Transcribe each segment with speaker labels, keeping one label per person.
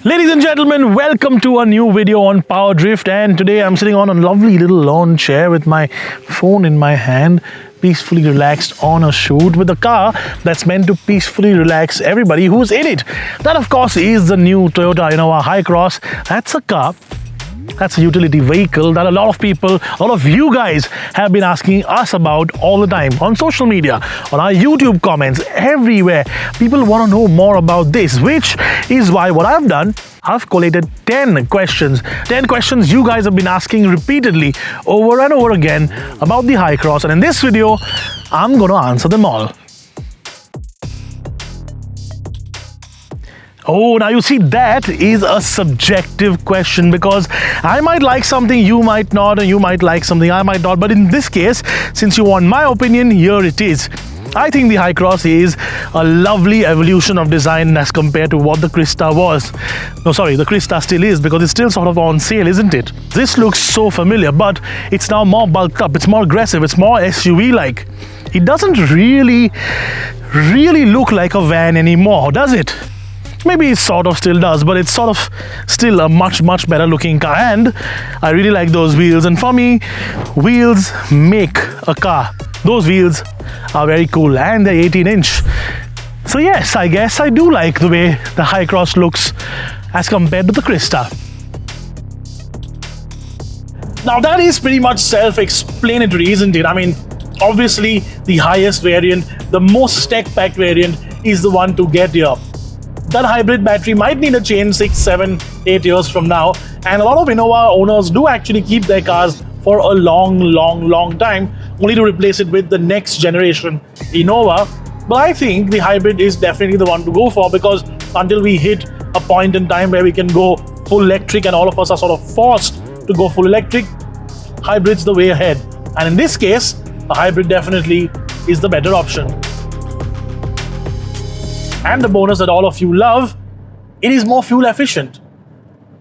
Speaker 1: Ladies and gentlemen, welcome to a new video on PowerDrift, and today I'm sitting on a lovely little lawn chair with my phone in my hand, peacefully relaxed on a shoot with a car that's meant to peacefully relax everybody who's in it. That of course is the new Toyota Innova Hycross. That's a car. That's a utility vehicle that a lot of people, a lot of you guys have been asking us about all the time on social media, on our YouTube comments, everywhere. People want to know more about this, which is why what I've done, I've collated 10 questions. 10 questions you guys have been asking repeatedly over and over again about the Hycross, and in this video, I'm going to answer them all. Oh, now you see, that is a subjective question because I might like something, you might not, and you might like something, I might not. But in this case, since you want my opinion, here it is. I think the Hycross is a lovely evolution of design as compared to what the Crysta was. No, sorry, the Crysta still is because it's still sort of on sale, isn't it? This looks so familiar, but it's now more bulked up, it's more aggressive, it's more SUV-like. It doesn't really look like a van anymore, does it? Maybe it sort of still does, but it's sort of still a much better looking car, and I really like those wheels. And for me, wheels make a car. Those wheels are very cool, and they're 18-inch. So yes, I guess I do like the way the Hycross looks as compared to the Crysta. Now that is pretty much self-explanatory, isn't it? I mean, obviously the highest variant, the most tech-packed variant is the one to get here. That hybrid battery might need a change 6, 7, 8 years from now, and a lot of Innova owners do actually keep their cars for a long time, only to replace it with the next generation Innova. But I think the hybrid is definitely the one to go for, because until we hit a point in time where we can go full electric and all of us are sort of forced to go full electric, hybrid's the way ahead. And in this case, a hybrid definitely is the better option. And the bonus that all of you love, it is more fuel efficient.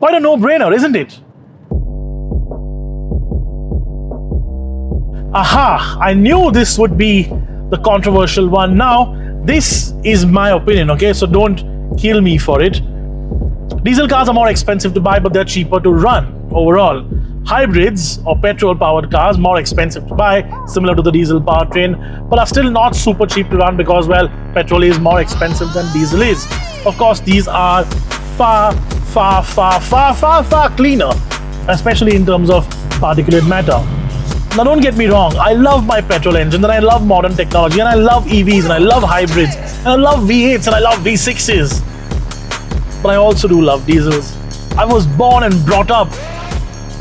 Speaker 1: Quite a no-brainer, isn't it? Aha! I knew this would be the controversial one. Now, this is my opinion, okay? So don't kill me for it. Diesel cars are more expensive to buy, but they're cheaper to run overall. Hybrids or petrol-powered cars, more expensive to buy, similar to the diesel powertrain, but are still not super cheap to run because, well, petrol is more expensive than diesel is. Of course, these are far cleaner, especially in terms of particulate matter. Now, don't get me wrong, I love my petrol engine, and I love modern technology, and I love EVs, and I love hybrids, and I love V8s, and I love V6s. But I also do love diesels. I was born and brought up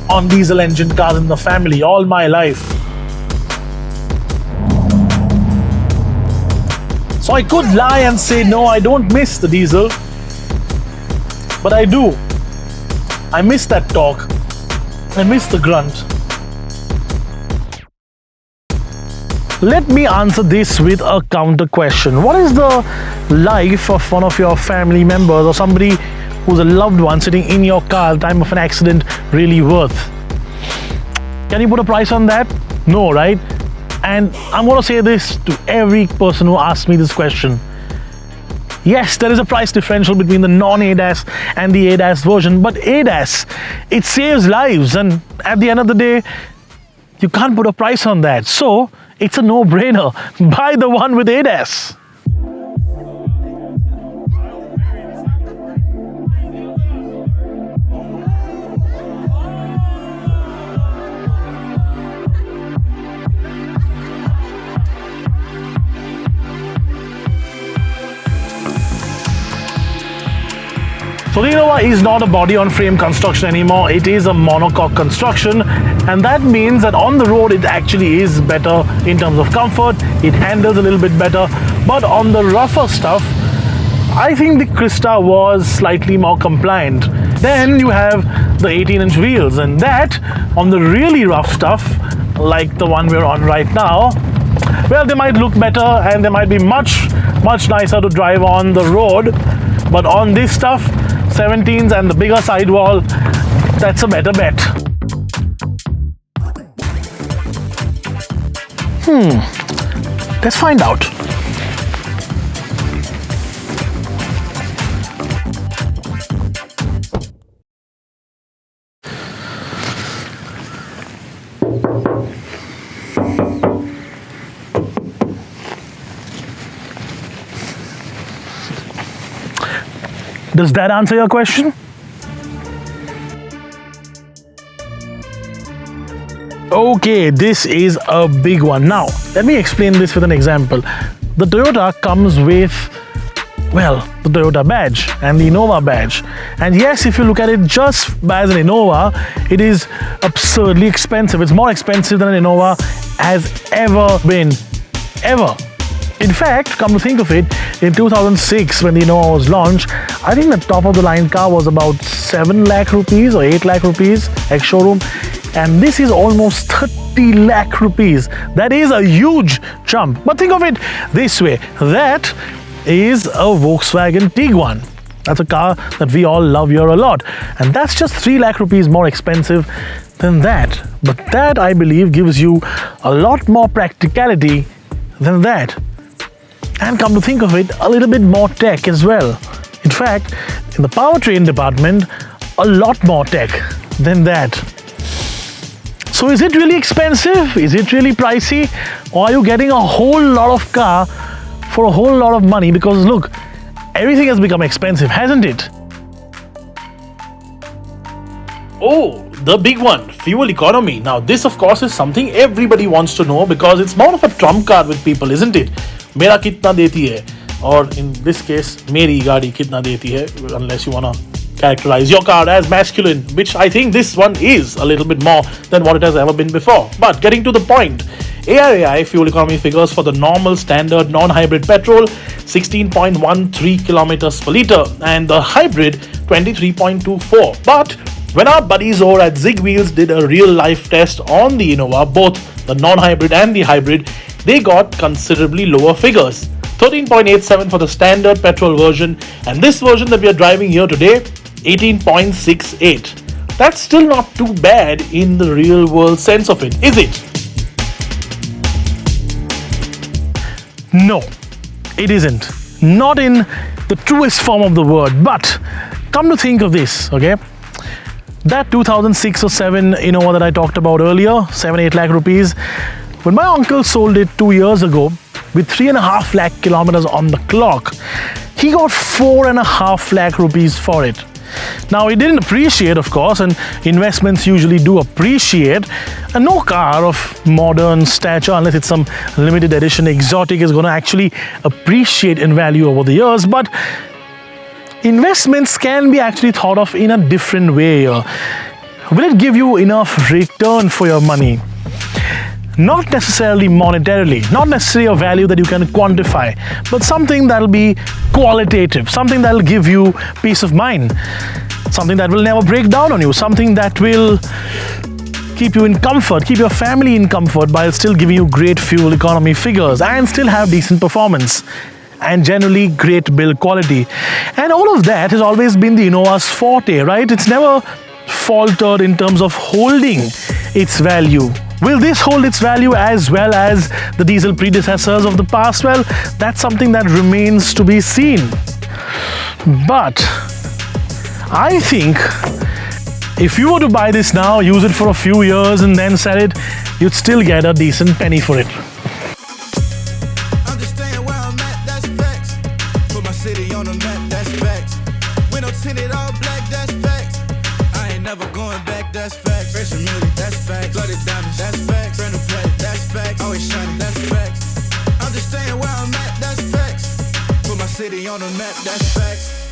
Speaker 1: on diesel engine cars in the family all my life. So I could lie and say, no, I don't miss the diesel. But I do. I miss that torque. I miss the grunt. Let me answer this with a counter question. What is the life of one of your family members or somebody who's a loved one sitting in your car at the time of an accident really worth? Can you put a price on that? No, right? And I'm going to say this to every person who asks me this question. Yes, there is a price differential between the non-ADAS and the ADAS version, but ADAS, it saves lives, and at the end of the day, you can't put a price on that. So it's a no-brainer. Buy the one with ADAS. So the Innova is not a body-on-frame construction anymore, it is a monocoque construction, and that means that on the road it actually is better in terms of comfort, it handles a little bit better, but on the rougher stuff, I think the Crysta was slightly more compliant. Then you have the 18-inch wheels, and that, on the really rough stuff, like the one we're on right now, well, they might look better and they might be much nicer to drive on the road, but on this stuff, 17s and the bigger sidewall, that's a better bet. Let's find out. Does that answer your question? Okay, this is a big one. Now, let me explain this with an example. The Toyota comes with, well, the Toyota badge and the Innova badge. And yes, if you look at it just as an Innova, it is absurdly expensive. It's more expensive than an Innova has ever been. Ever. In fact, come to think of it, in 2006 when the Innova was launched, I think the top of the line car was about 7 lakh rupees or 8 lakh rupees ex-showroom. And this is almost 30 lakh rupees. That is a huge jump. But think of it this way, that is a Volkswagen Tiguan. That's a car that we all love here a lot. And that's just 3 lakh rupees more expensive than that. But that, I believe, gives you a lot more practicality than that. And come to think of it, a little bit more tech as well. In fact, in the powertrain department, a lot more tech than that. So is it really expensive? Is it really pricey? Or are you getting a whole lot of car for a whole lot of money? Because look, everything has become expensive, hasn't it? Oh, the big one, fuel economy. Now this of course is something everybody wants to know because it's more of a trump card with people, isn't it? Mera kitna deti hai? Or in this case, meri gaadi kitna deti hai? Unless you wanna characterize your car as masculine, which I think this one is a little bit more than what it has ever been before. But getting to the point, ARAI fuel economy figures for the normal standard non-hybrid petrol 16.13 kilometers per liter and the hybrid 23.24. But when our buddies over at Zig Wheels did a real life test on the Innova, both the non-hybrid and the hybrid, they got considerably lower figures. 13.87 for the standard petrol version, and this version that we are driving here today, 18.68. That's still not too bad in the real world sense of it, is it? No, it isn't. Not in the truest form of the word. But come to think of this, okay? That 2006 or 7 Innova that I talked about earlier, 7-8 lakh rupees, when my uncle sold it 2 years ago with 3.5 lakh kilometers on the clock, he got 4.5 lakh rupees for it. Now, it didn't appreciate, of course, and investments usually do appreciate. And no car of modern stature, unless it's some limited edition exotic, is going to actually appreciate in value over the years. But investments can be actually thought of in a different way here. Will it give you enough return for your money? Not necessarily monetarily, not necessarily a value that you can quantify, but something that'll be qualitative, something that'll give you peace of mind, something that will never break down on you, something that will keep you in comfort, keep your family in comfort while still giving you great fuel economy figures and still have decent performance and generally great build quality. And all of that has always been the Innova's forte, right? It's never faltered in terms of holding its value. Will this hold its value as well as the diesel predecessors of the past? Well, that's something that remains to be seen. But I think if you were to buy this now, use it for a few years and then sell it, you'd still get a decent penny for it.
Speaker 2: Understand where I'm at, that's facts. Put my city on the map, that's facts. Window tinted all black, that's facts. I ain't never going back, that's facts. Fresh and milky, that's facts. Blooded diamonds, that's facts. Brand new plate, that's facts. Always shining, that's facts. Understand where I'm at, that's facts. Put my city on the map, that's facts.